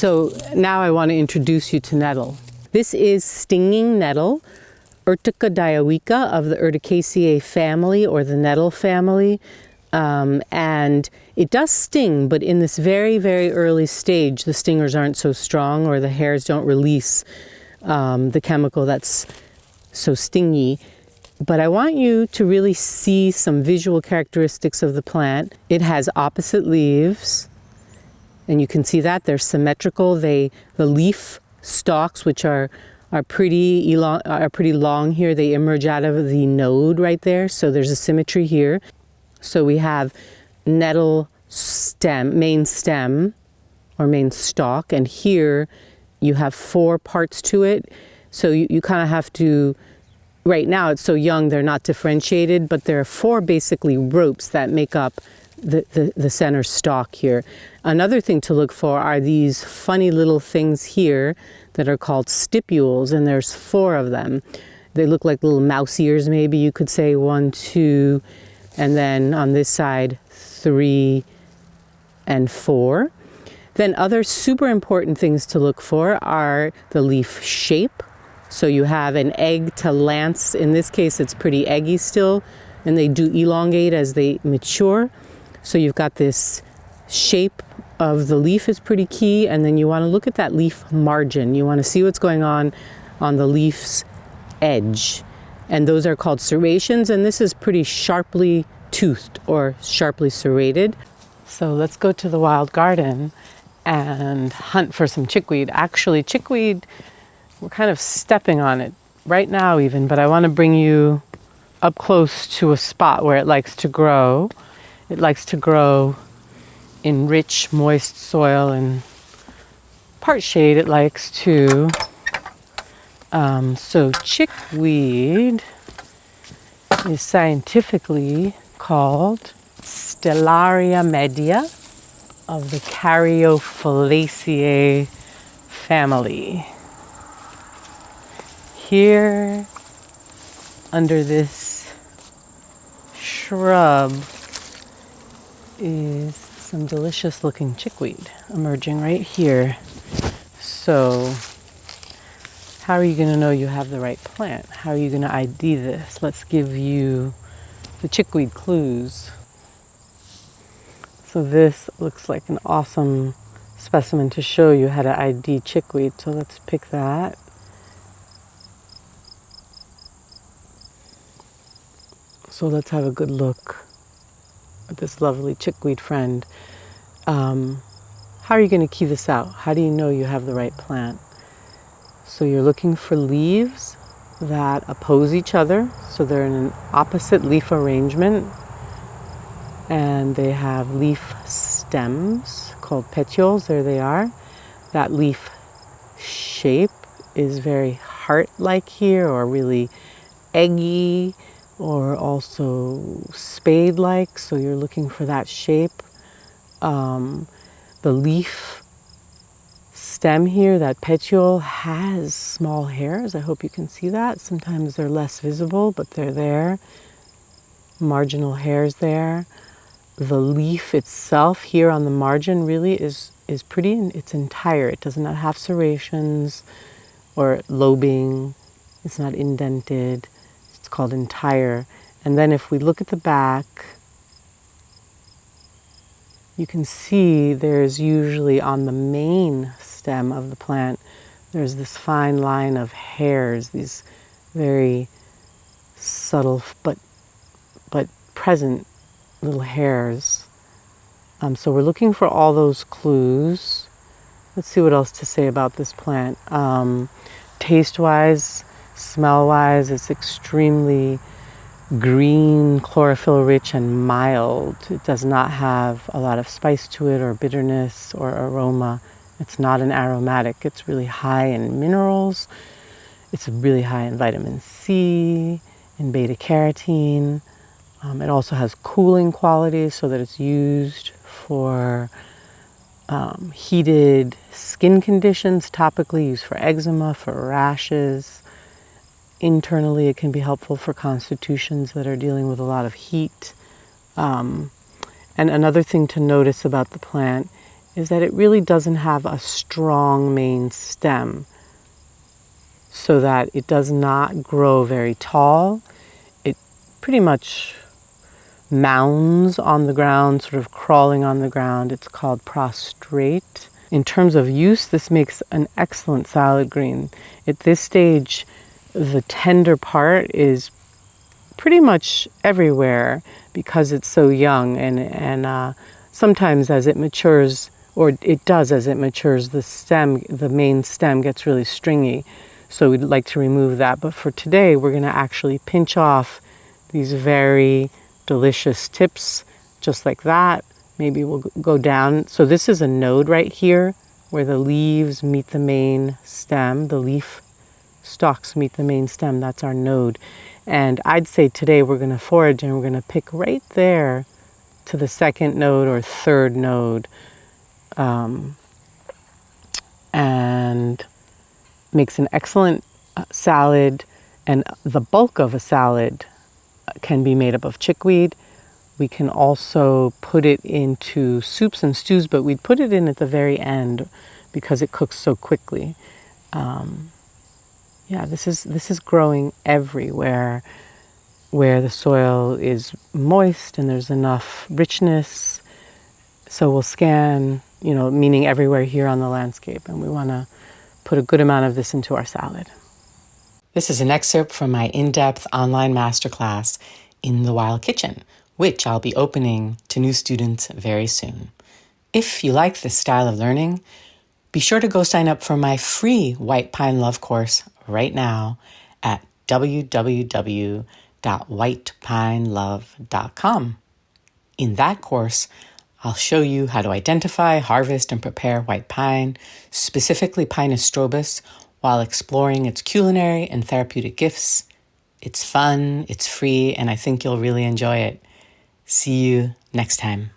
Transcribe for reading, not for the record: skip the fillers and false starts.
So now I want to introduce you to nettle. This is stinging nettle, Urtica dioica of the Urticaceae family or the nettle family. And it does sting, but in this very, very early stage, the stingers aren't so strong or the hairs don't release the chemical that's so stingy. But I want you to really see some visual characteristics of the plant. It has opposite leaves, and you can see that they're symmetrical. The leaf stalks, which are pretty long here, they emerge out of the node right there. So there's a symmetry here. So we have nettle stem, main stem or main stalk, and here you have 4 parts to it. So you kind of have to, right now it's so young they're not differentiated, but there are 4 basically ropes that make up the center stalk here. Another thing to look for are these funny little things here that are called stipules, and there's 4 of them. They look like little mouse ears, maybe you could say 1, 2, and then on this side 3 and 4. Then other super important things to look for are the leaf shape. So you have an egg to lance. In this case it's pretty eggy still, and they do elongate as they mature. So you've got this shape of the leaf is pretty key, and then you want to look at that leaf margin. You want to see what's going on the leaf's edge. And those are called serrations, and this is pretty sharply toothed or sharply serrated. So let's go to the wild garden and hunt for some chickweed. Actually, chickweed, we're kind of stepping on it right now even, but I want to bring you up close to a spot where it likes to grow. It likes to grow in rich, moist soil and part shade it likes too. So chickweed is scientifically called Stellaria media of the Caryophyllaceae family. Here under this shrub is some delicious looking chickweed emerging right here. So how are you going to know you have the right plant? How are you going to ID this? Let's give you the chickweed clues. So this looks like an awesome specimen to show you how to ID chickweed. So let's pick that. So let's have a good look at this lovely chickweed friend. How are you going to key this out? How do you know you have the right plant? So you're looking for leaves that oppose each other. So they're in an opposite leaf arrangement. And they have leaf stems called petioles. There they are. That leaf shape is very heart-like here, or really eggy, or also spade-like. So you're looking for that shape. The leaf stem here, that petiole, has small hairs. I hope you can see that. Sometimes they're less visible, but they're there. Marginal hairs there. The leaf itself here on the margin really is pretty. It's entire. It does not have serrations or lobing. It's not indented. It's called entire. And then if we look at the back, you can see there's usually on the main stem of the plant, there's this fine line of hairs, these very subtle but present little hairs. So we're looking for all those clues. Let's see what else to say about this plant. Taste-wise, smell-wise, it's extremely green, chlorophyll-rich, and mild. It does not have a lot of spice to it or bitterness or aroma. It's not an aromatic. It's really high in minerals. It's really high in vitamin C, in beta-carotene. It also has cooling qualities so that it's used for heated skin conditions, topically used for eczema, for rashes. Internally, it can be helpful for constitutions that are dealing with a lot of heat. And another thing to notice about the plant is that it really doesn't have a strong main stem, so that it does not grow very tall. It pretty much mounds on the ground, sort of crawling on the ground. It's called prostrate. In terms of use, this makes an excellent salad green. At this stage, the tender part is pretty much everywhere because it's so young, and sometimes as it matures, or it does as it matures, the main stem gets really stringy. So we'd like to remove that. But for today, we're going to actually pinch off these very delicious tips, just like that. Maybe we'll go down. So this is a node right here where the leaves meet the main stem. The leaf stalks meet the main stem. That's our node. And I'd say today we're going to forage and we're going to pick right there to the second node or third node. And makes an excellent salad, and the bulk of a salad can be made up of chickweed. We can also put it into soups and stews, but we'd put it in at the very end because it cooks so quickly. This is growing everywhere where the soil is moist and there's enough richness. So we'll scan, meaning everywhere here on the landscape, and we want to put a good amount of this into our salad. This is an excerpt from my in-depth online masterclass in the Wild Kitchen, which I'll be opening to new students very soon. If you like this style of learning, be sure to go sign up for my free White Pine Love course right now at www.whitepinelove.com. In that course, I'll show you how to identify, harvest, and prepare white pine, specifically Pinus strobus, while exploring its culinary and therapeutic gifts. It's fun, it's free, and I think you'll really enjoy it. See you next time.